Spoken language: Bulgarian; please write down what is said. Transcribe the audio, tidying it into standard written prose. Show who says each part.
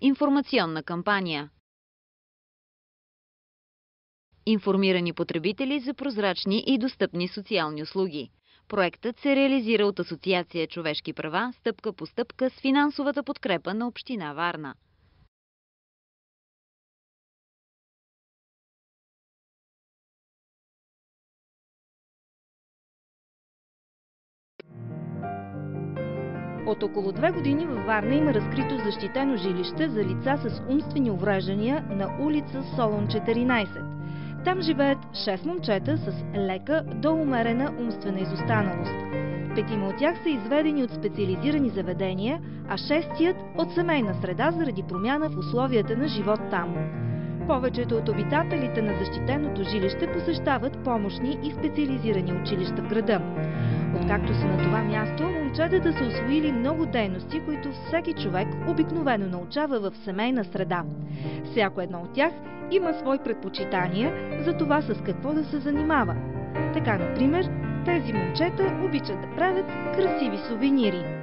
Speaker 1: Информационна кампания. Информирани потребители за прозрачни и достъпни социални услуги. Проектът се реализира от Асоциация Човешки права стъпка по стъпка с финансовата подкрепа на Община Варна.
Speaker 2: От около 2 години във Варна има разкрито защитено жилище за лица с умствени увреждания на улица Солун 14. Там живеят 6 момчета с лека до умерена умствена изостаналост. 5 от тях са изведени от специализирани заведения, а 6-тият от семейна среда заради промяна в условията на живот там. Повечето от обитателите на защитеното жилище посещават помощни и специализирани училища в града. Откакто са на това място, момчетата са усвоили много дейности, които всеки човек обикновено научава в семейна среда. Всяко едно от тях има свои предпочитания за това с какво да се занимава. Така, например, тези момчета обичат да правят красиви сувенири.